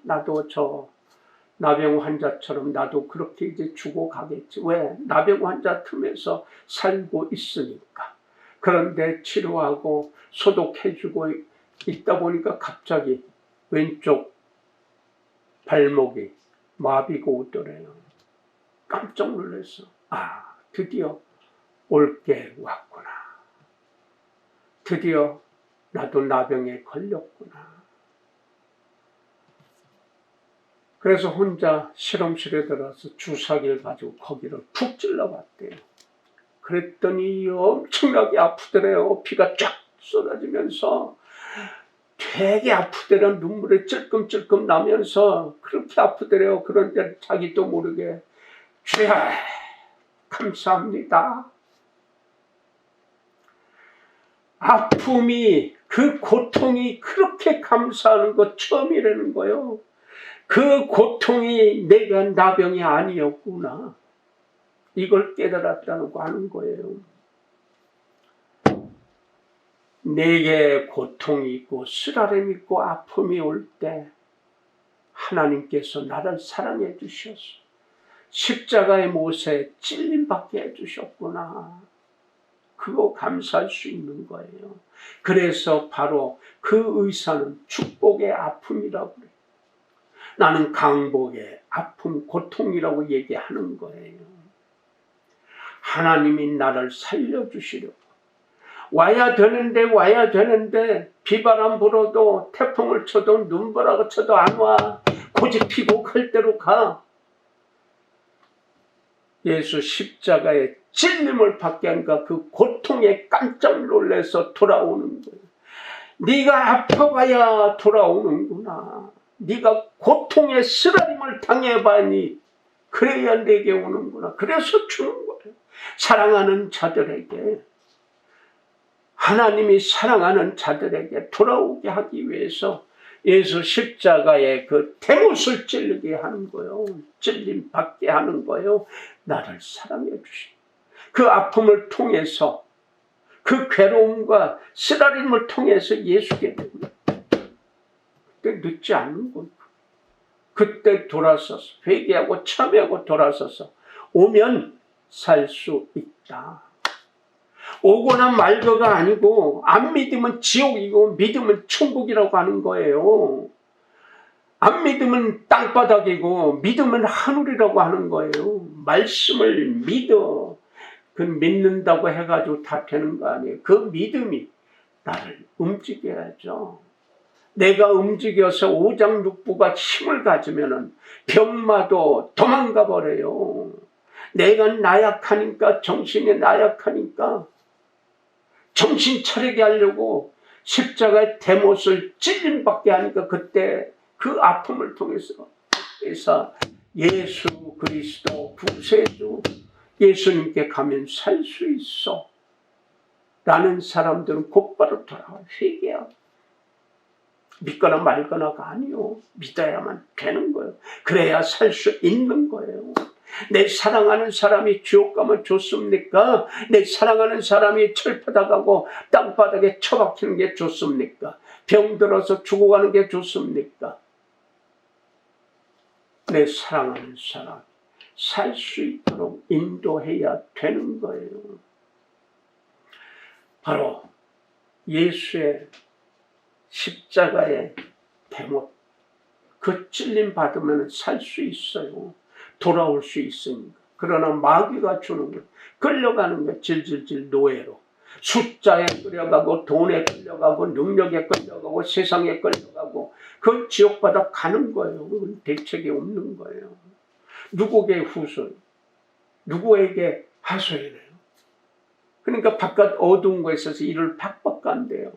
나도 저 나병 환자처럼 나도 그렇게 이제 죽어가겠지. 왜? 나병 환자 틈에서 살고 있으니까. 그런데 치료하고 소독해주고 있다 보니까 갑자기 왼쪽 발목이 마비가 오더래요. 깜짝 놀랐어. 드디어 올 게 왔구나. 드디어 나도 나병에 걸렸구나. 그래서 혼자 실험실에 들어가서 주사기를 가지고 거기를 푹 찔러봤대요. 그랬더니 엄청나게 아프더래요. 피가 쫙 쏟아지면서 되게 아프더래요. 눈물이 찔끔찔끔 나면서 그렇게 아프더래요. 그런데 자기도 모르게 주여 감사합니다. 아픔이, 그 고통이 그렇게 감사하는 것 처음이라는 거예요. 그 고통이 내가 나병이 아니었구나. 이걸 깨달았다고 하는 거예요. 내게 고통이 있고 쓰라림 있고 아픔이 올 때 하나님께서 나를 사랑해 주셨어. 십자가의 못에 찔림받게 해주셨구나. 그거 감사할 수 있는 거예요. 그래서 바로 그 의사는 축복의 아픔이라고 그래요. 나는 강복의 아픔, 고통이라고 얘기하는 거예요. 하나님이 나를 살려주시려고. 와야 되는데 비바람 불어도 태풍을 쳐도 눈보라가 쳐도 안 와. 고집 피고 갈 대로 가. 예수 십자가의 찔림을 받게 하니까 그 고통에 깜짝 놀라서 돌아오는 거예요. 네가 아파봐야 돌아오는구나. 네가 고통의 쓰라림을 당해봐니 그래야 내게 오는구나. 그래서 주는 거예요. 사랑하는 자들에게, 하나님이 사랑하는 자들에게 돌아오게 하기 위해서 예수 십자가의 그 대못을 찔리게 하는 거예요. 찔림 받게 하는 거예요. 나를 사랑해 주시고 그 아픔을 통해서, 그 괴로움과 쓰라림을 통해서 예수께 됩니다. 그때 늦지 않는 거예요. 그때 돌아서서 회개하고 참여하고 돌아서서 오면 살 수 있다. 오거나 말거가 아니고 안 믿으면 지옥이고 믿으면 천국이라고 하는 거예요. 안 믿으면 땅바닥이고 믿으면 하늘이라고 하는 거예요. 말씀을 믿어. 그 믿는다고 해가지고 다 되는 거 아니에요. 그 믿음이 나를 움직여야죠. 내가 움직여서 오장육부가 힘을 가지면은 병마도 도망가 버려요. 내가 나약하니까, 정신이 나약하니까 정신 차리게 하려고 십자가의 대못을 찔림받게 하니까 그때 그 아픔을 통해서 예수 그리스도 구세주 예수님께 가면 살 수 있어 라는 사람들은 곧바로 돌아와 회개하고, 믿거나 말거나가 아니요, 믿어야만 되는 거예요. 그래야 살 수 있는 거예요. 내 사랑하는 사람이 지옥 가면 좋습니까? 내 사랑하는 사람이 철바닥하고 땅바닥에 처박히는 게 좋습니까? 병들어서 죽어가는 게 좋습니까? 내 사랑하는 사람 살 수 있도록 인도해야 되는 거예요. 바로 예수의 십자가의 대못, 그 찔림 받으면 살 수 있어요. 돌아올 수 있으니까. 그러나 마귀가 주는 거, 끌려가는 거, 질질질 노예로. 숫자에 끌려가고, 돈에 끌려가고, 능력에 끌려가고, 세상에 끌려가고, 그 지옥바닥 가는 거예요. 그건 대책이 없는 거예요. 누구에게 후손, 누구에게 하소연해요. 그러니까 바깥 어두운 거에 있어서 일을 팍팍 간대요.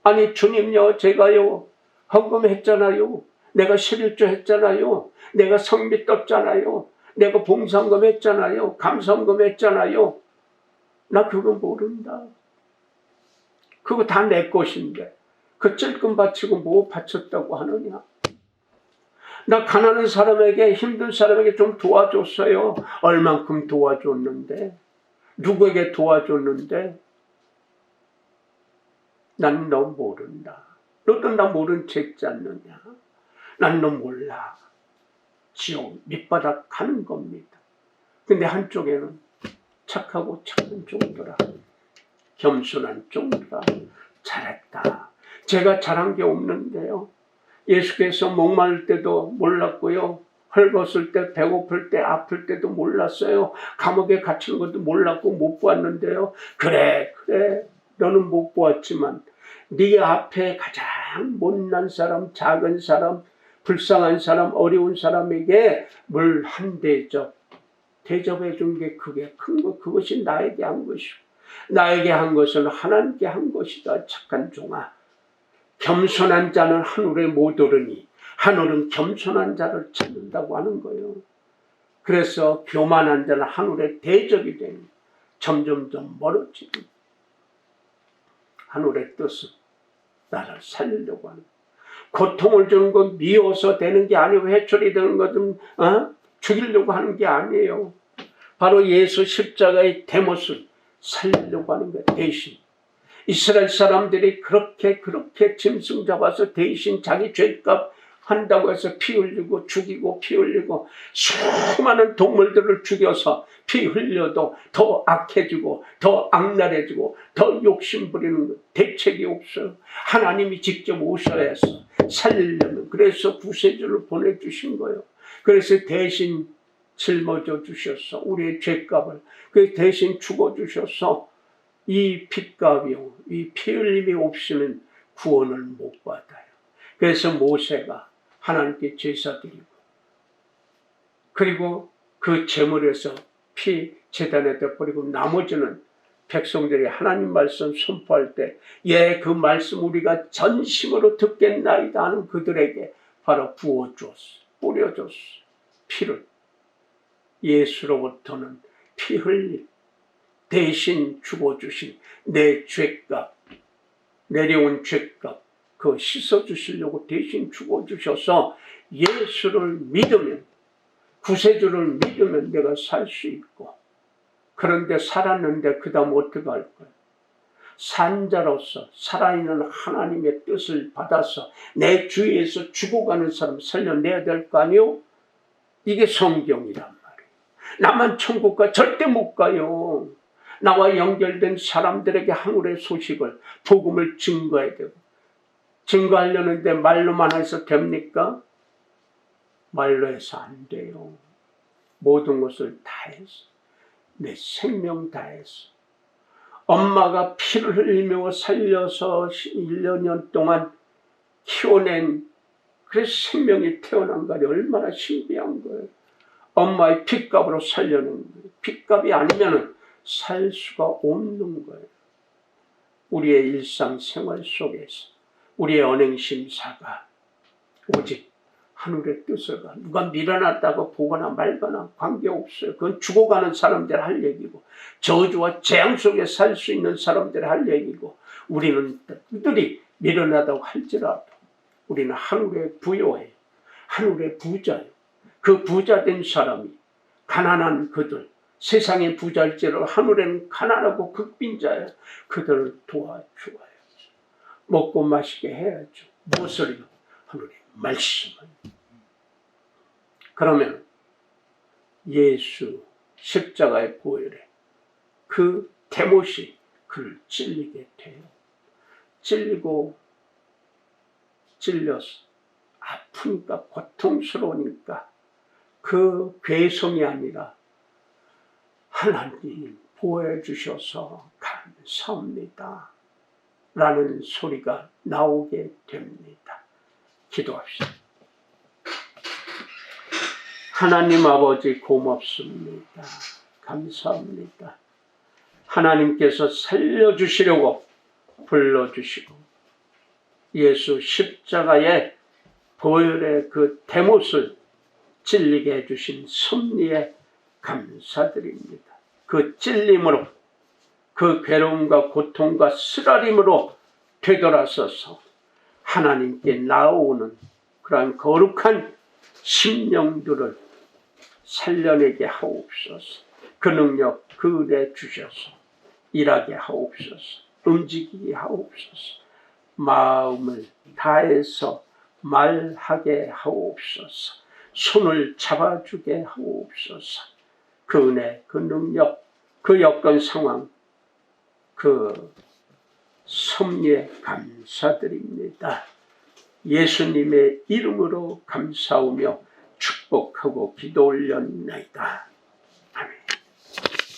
아니 주님요, 제가요 헌금했잖아요. 내가 11조 했잖아요. 내가 성미 떴잖아요. 내가 봉사헌금 했잖아요. 감사헌금 했잖아요. 나 그거 모른다. 그거 다 내 것인데 그 찔끔 바치고 뭐 바쳤다고 하느냐. 나 가난한 사람에게, 힘든 사람에게 좀 도와줬어요. 얼만큼 도와줬는데, 누구에게 도와줬는데, 난 너 모른다. 너도 나 모른 책 짰느냐. 난 너 몰라. 지옥 밑바닥 가는 겁니다. 근데 한쪽에는 착하고 착한 종들아, 겸손한 종들아, 잘했다. 제가 잘한 게 없는데요. 예수께서 목마를 때도 몰랐고요. 헐벗을 때, 배고플 때, 아플 때도 몰랐어요. 감옥에 갇힌 것도 몰랐고 못 보았는데요. 그래 너는 못 보았지만 네 앞에 가장 못난 사람, 작은 사람, 불쌍한 사람, 어려운 사람에게 물 한 대접 대접해 준 게 그게 큰 거. 그것이 나에게 한 것이고, 나에게 한 것은 하나님께 한 것이다. 착한 종아, 겸손한 자는 하늘에 못 오르니 하늘은 겸손한 자를 찾는다고 하는 거예요. 그래서 교만한 자는 하늘에 대적이 되니 점점점 멀어지니 하늘의 뜻은 나를 살리려고 하는 거예요. 고통을 주는 건 미워서 되는 게 아니고, 해초리 되는 것은 죽이려고 하는 게 아니에요. 바로 예수 십자가의 대못을 살리려고 하는 거예요. 대신 이스라엘 사람들이 그렇게 짐승 잡아서 대신 자기 죄값 한다고 해서 피 흘리고 죽이고 피 흘리고 수많은 동물들을 죽여서 피 흘려도 더 악해지고 더 악랄해지고 더 욕심 부리는 대책이 없어요. 하나님이 직접 오셔야 해서 살리려면, 그래서 구세주를 보내주신 거예요. 그래서 대신 짊어져 주셔서 우리의 죄값을, 그 대신 죽어주셔서 이 핏값이요, 이 피 흘림이 없이는 구원을 못 받아요. 그래서 모세가 하나님께 제사 드리고, 그리고 그 제물에서 피 제단에다 뿌리고, 나머지는 백성들이 하나님 말씀 선포할 때, 예, 그 말씀 우리가 전심으로 듣겠나이다 하는 그들에게 바로 부어주었어, 뿌려줬어. 피를. 예수로부터는 피 흘림, 대신 죽어주신 내 죄값, 내려온 죄값, 그거 씻어주시려고 대신 죽어주셔서 예수를 믿으면, 구세주를 믿으면 내가 살 수 있고, 그런데 살았는데 그 다음 어떻게 할 거야? 산자로서 살아있는 하나님의 뜻을 받아서 내 주위에서 죽어가는 사람 살려내야 될 거 아니요? 이게 성경이란 말이에요. 나만 천국가 절대 못 가요. 나와 연결된 사람들에게 하늘의 소식을, 복음을 증거해야 되고, 증거하려는데 말로만 해서 됩니까? 말로 해서 안 돼요. 모든 것을 다 해서, 내 생명 다 해서, 엄마가 피를 흘리며 살려서 1년 동안 키워낸 그래서 생명이 태어난 것이 얼마나 신비한 거예요. 엄마의 핏값으로 살려낸 거예요. 핏값이 아니면 살 수가 없는 거예요. 우리의 일상생활 속에서 우리의 언행심사가 오직 하늘의 뜻을 가 누가 밀어놨다고 보거나 말거나 관계없어요. 그건 죽어가는 사람들 할 얘기고 저주와 재앙 속에 살 수 있는 사람들 할 얘기고 우리는 그들이 밀어놨다고 할지라도 우리는 하늘의 부요해요. 하늘의 부자예요. 그 부자된 사람이 가난한 그들 세상의 부자일지라도 하늘에는 가난하고 극빈자예요. 그들을 도와주어야죠. 먹고 마시게 해야죠. 무엇을요? 하늘의 말씀을. 그러면 예수 십자가의 보혈에 그 대못이 그를 찔리게 돼요. 찔려서 아프니까 고통스러우니까 그 괴성이 아니라 하나님 보호해 주셔서 감사합니다 라는 소리가 나오게 됩니다. 기도합시다. 하나님 아버지 고맙습니다. 감사합니다. 하나님께서 살려주시려고 불러주시고 예수 십자가의 보혈의 그 대못을 찔리게 해주신 섭리에 감사드립니다. 그 찔림으로 그 괴로움과 고통과 쓰라림으로 되돌아서서 하나님께 나오는 그러한 거룩한 심령들을 살려내게 하옵소서. 그 능력 그 은혜 주셔서 일하게 하옵소서. 움직이게 하옵소서. 마음을 다해서 말하게 하옵소서. 손을 잡아주게 하옵소서. 그 은혜, 그 능력, 그 여건 상황, 그 섭리에 감사드립니다. 예수님의 이름으로 감사하며 축복하고 기도 올렸나이다. 아멘.